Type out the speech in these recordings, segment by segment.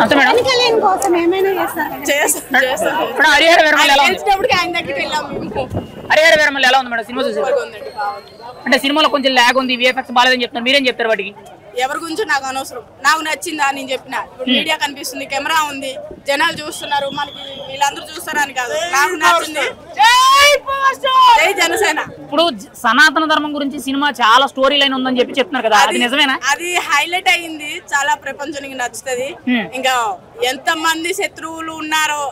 అంతే మేడం. కోసం ఏమైనా చేస్తారు. ఇప్పుడు హరిహర వీరమల్లి ఎలా ఉంది? ఆయన దగ్గరికి వెళ్ళాం మేము. హరిహర వీరమల్లి ఎలా ఉంది మేడం సినిమా చూసి? అంటే సినిమాలో కొంచెం ల్యాగ్ ఉంది, విఎఫ్ఎక్స్ బాలేదని చెప్తున్నారు, మీరేం చెప్తారు వాటికి? ఎవరి గురించి నాకు అనవసరం, నాకు నచ్చిందా నేను చెప్పిన. మీడియా కనిపిస్తుంది, కెమెరా ఉంది, జనాలు చూస్తున్నారు, మనకి వీళ్ళందరూ చూస్తారని కాదు, నాకు నచ్చింది. జై జనసేన. ఇప్పుడు సనాతన ధర్మం గురించి సినిమా చాలా స్టోరీ లైన్ ఉందని చెప్తున్నారు కదా, అది నిజమేనా? అది హైలైట్ అయ్యింది, చాలా ప్రపంచానికి నచ్చుతుంది. ఇంకా ఎంత మంది శత్రువులు ఉన్నారో,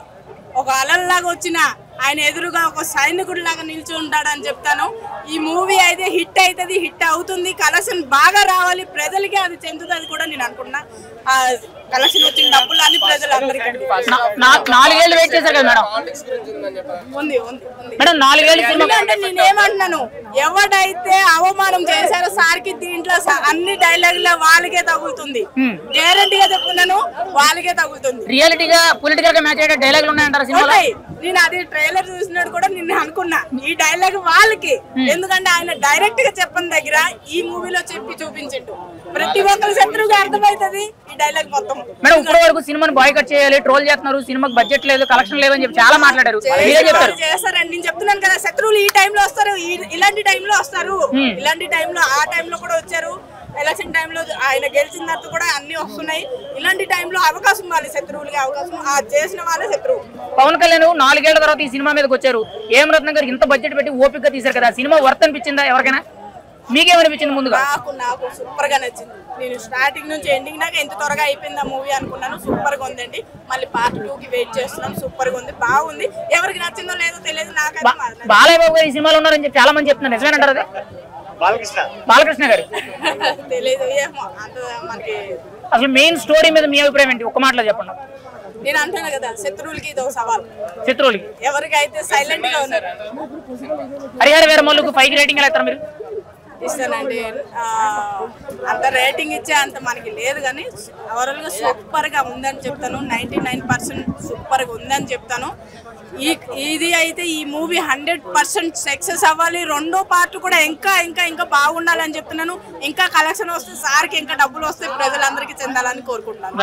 ఒక అలల్లాగా వచ్చిన ఆయన ఎదురుగా ఒక సైనికుడు లాగా నిల్చి ఉంటాడని చెప్తాను. ఈ మూవీ అయితే హిట్ అవుతుంది, హిట్ అవుతుంది, కలెక్షన్ బాగా రావాలి, ప్రజలకి అది చెందుతుంది కూడా నేను అనుకున్నా. కలెక్షన్ వచ్చిన డబ్బులు అన్ని ప్రజలందరికీ. 4 ఏళ్ళు వెయిట్ చేశారు కదా మేడం. ఉంది మేడం 4 ఏళ్ళు సినిమా అంటే నేనేమంటున్నాను, ఎవడైతే అవమానం చేశారో సార్కి దీంట్లో అన్ని డైలాగులు వాళ్ళకే తగులుతుంది, గ్యారంటీగా చెప్తున్నాను, వాళ్ళకే తగులుతుంది. రియాలిటీగా పొలిటికల్ గా మ్యాచ్ అయ్యే డైలాగులు ఉన్నాయంటారు సినిమాలో. నేను అది ట్రైలర్ చూసినట్టు కూడా నిన్న అనుకున్నా, ఈ డైలాగ్ వాళ్ళకి. ఎందుకంటే ఆయన డైరెక్ట్ గా చెప్పని దగ్గర ఈ మూవీలో చెప్పి చూపించిండు, ప్రతి ఒక్కరి శత్రువుగా అర్థమవుతుంది ఈ డైలాగ్ మొత్తం. మేడం ఇప్పటి వరకు సినిమాని బాయ్కట్ చేయాలి, ట్రోల్ చేస్తున్నారు, సినిమాకి బడ్జెట్ లేదు, కలెక్షన్ లేదని చెప్పి చాలా మాట్లాడారు. చేస్తారండి, నేను చెప్తున్నాను కదా, శత్రువులు ఈ టైంలో వస్తారు, ఇలాంటి టైంలో వస్తారు, ఇలాంటి టైంలో ఆ టైంలో కూడా వచ్చారు. ఎలక్షన్ టైంలో ఆయన గెలిచిన తర్వాత కూడా అన్ని వస్తున్నాయి. ఇలాంటి టైంలో అవకాశం ఇవ్వాలి శత్రువులకి, అవకాశం చేసిన వాళ్ళే శత్రువు. పవన్ కళ్యాణ్ 4 ఏళ్ల తర్వాత ఈ సినిమా మీదకి వచ్చారు, ఏం రత్నం గారు ఇంత బడ్జెట్ పెట్టి ఓపిక తీశారు కదా, సినిమా వర్త్ అనిపించిందా ఎవరికైనా? మీకేమనిపించింది ముందుగా? నాకు సూపర్ గా నచ్చింది. నేను స్టార్టింగ్ నుంచి ఎండింగ్ దాకా ఎంత త్వరగా అయిపోయింది ఆ మూవీ అనుకున్నాను. సూపర్ గా ఉందండి, మళ్ళీ పార్ట్ 2 కి వెయిట్ చేస్తున్నాం. సూపర్ గా ఉంది, బాగుంది. ఎవరికి నచ్చిందో లేదో తెలియదు, నాకైతే బాలయ్య బాబు గారు ఈ సినిమాలో ఉన్నారని చెప్పి చాలా మంది చెప్తున్నారు, నిజమేనంటారు? అదే బాలకృష్ణ గారు తెలియదు, ఏమో అంత మనకి. అసలు మెయిన్ స్టోరీ మీద మీ అభిప్రాయం ఏంటి, ఒక్క మాటలో చెప్పండి. నేను అంటున్నా కదా, శత్రువులకి ఇది ఒక సవాల్. శత్రువులకి ఎవరికైతే సైలెంట్ గా ఉన్నారు. హరిహర వీరమల్లుకు 5 రేటింగ్ ఎలా ఇస్తారు మీరు? ఇస్తానండి, అంత రేటింగ్ ఇచ్చే అంత మనకి లేదు, కానీ ఓవరాల్ గా సూపర్ గా ఉందని చెప్తాను. 99% సూపర్ గా ఉందని చెప్తాను. ఇది అయితే ఈ మూవీ 100% సక్సెస్ అవ్వాలి. 2వ పార్ట్ కూడా ఇంకా ఇంకా ఇంకా బాగుండాలని చెప్తున్నాను. ఇంకా కలెక్షన్ వస్తే సార్కి ఇంకా డబ్బులు వస్తే ప్రజలందరికీ చెందాలని కోరుకుంటున్నాను.